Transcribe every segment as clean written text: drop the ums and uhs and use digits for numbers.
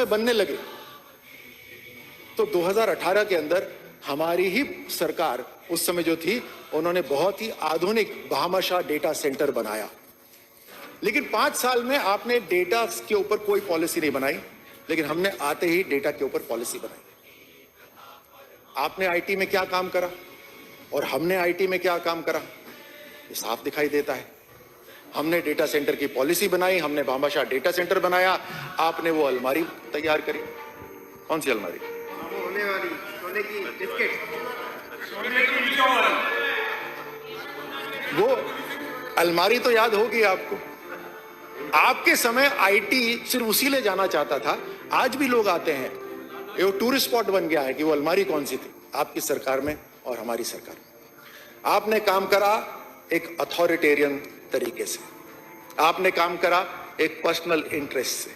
में बनने लगे तो 2018 के अंदर हमारी ही सरकार उस समय जो थी, उन्होंने बहुत ही आधुनिक भामाशाह डेटा सेंटर बनाया। लेकिन 5 साल में आपने डेटा के ऊपर कोई पॉलिसी नहीं बनाई, लेकिन हमने आते ही डेटा के ऊपर पॉलिसी बनाई। आपने आईटी में क्या काम करा और हमने आईटी में क्या काम करा, ये साफ दिखाई देता है। हमने डेटा सेंटर की पॉलिसी बनाई, हमने भामाशाह डेटा सेंटर बनाया, आपने वो अलमारी तैयार करी। कौन सी अलमारी? होने वाली सोने की बिस्किट, वो अलमारी तो याद होगी आपको। आपके समय आईटी सिर्फ उसी ले जाना चाहता था, आज भी लोग आते हैं, ये टूरिस्ट स्पॉट बन गया है कि वो अलमारी कौन सी थी आपकी सरकार में और हमारी सरकार में। आपने काम करा एक अथॉरिटेरियन तरीके से, आपने काम करा एक पर्सनल इंटरेस्ट से,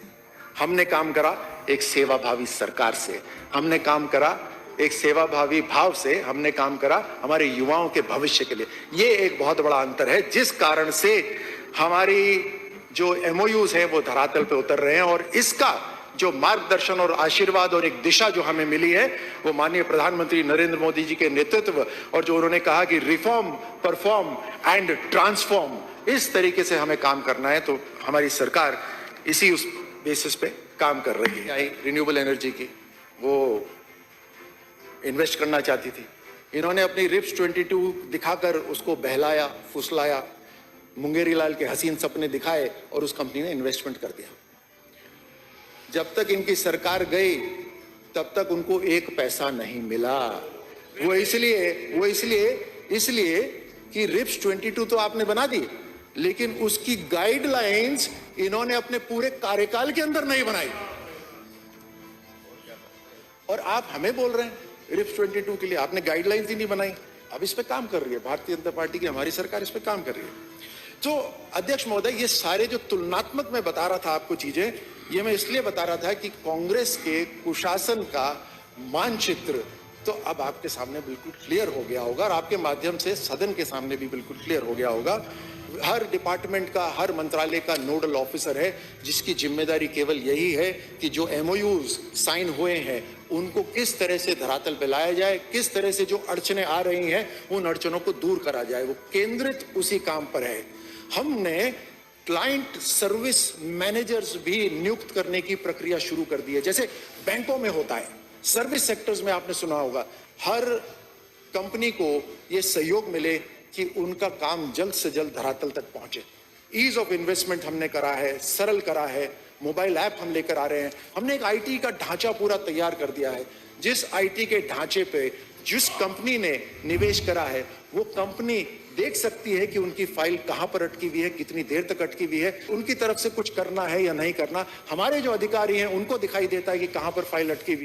हमने काम करा एक सेवाभावी सरकार से, हमने काम करा एक सेवाभावी भाव से, हमने काम करा हमारे युवाओं के भविष्य के लिए। ये एक बहुत बड़ा अंतर है, जिस कारण से हमारी जो एमओयूज हैं वो धरातल पे उतर रहे हैं। और इसका जो मार्गदर्शन और आशीर्वाद और एक दिशा जो हमें मिली है, वो माननीय प्रधानमंत्री नरेंद्र मोदी जी के नेतृत्व और जो उन्होंने कहा कि रिफॉर्म, परफॉर्म एंड ट्रांसफॉर्म, इस तरीके से हमें काम करना है। तो हमारी सरकार इसी उस बेसिस पे काम कर रही है। रिन्यूएबल एनर्जी की वो इन्वेस्ट करना चाहती थी, इन्होंने अपनी रिप्स 22 दिखाकर उसको बहलाया, फुसलाया, मुंगेरी लाल के हसीन सपने दिखाए और उस कंपनी ने इन्वेस्टमेंट कर दिया। जब तक इनकी सरकार गई तब तक उनको एक पैसा नहीं मिला। वो इसलिए कि रिप्स 22 तो आपने बना दी, लेकिन उसकी गाइडलाइंस इन्होंने अपने पूरे कार्यकाल के अंदर नहीं बनाई। और आप हमें बोल रहे हैं रिप्स 22 के लिए आपने गाइडलाइंस ही नहीं बनाई। अब इस पे काम कर रही है भारतीय जनता पार्टी की हमारी सरकार, इस पे काम कर रही है। तो अध्यक्ष महोदय, ये सारे जो तुलनात्मक मैं बता रहा था आपको चीजें, ये मैं इसलिए बता रहा था कि कांग्रेस के कुशासन का मानचित्र तो अब आपके सामने बिल्कुल क्लियर हो गया होगा और आपके माध्यम से सदन के सामने भी बिल्कुल क्लियर हो गया होगा। हर डिपार्टमेंट का, हर मंत्रालय का नोडल ऑफिसर है जिसकी जिम्मेदारी केवल यही है कि जो एमओयूज साइन हुए हैं उनको किस तरह से धरातल पे लाया जाए, किस तरह से जो अड़चने आ रही हैं उन अड़चनों को दूर करा जाए। वो केंद्रित उसी काम पर है। हमने क्लाइंट सर्विस मैनेजर्स भी नियुक्त करने की प्रक्रिया शुरू कर दी है, जैसे बैंकों में होता है। सर्विस सेक्टर्स में आपने सुना होगा, हर कंपनी को यह सहयोग मिले कि उनका काम जल्द से जल्द धरातल तक पहुंचे। ईज ऑफ इन्वेस्टमेंट हमने करा है, सरल करा है, मोबाइल ऐप हम लेकर आ रहे हैं। हमने एक आईटी का ढांचा पूरा तैयार कर दिया है, जिस आईटी के ढांचे पे जिस कंपनी ने निवेश करा है वो कंपनी देख सकती है कि उनकी फाइल कहां पर अटकी हुई है, कितनी देर तक अटकी हुई है, उनकी तरफ से कुछ करना है या नहीं करना। हमारे जो अधिकारी हैं उनको दिखाई देता है कि कहां पर फाइल अटकी हुई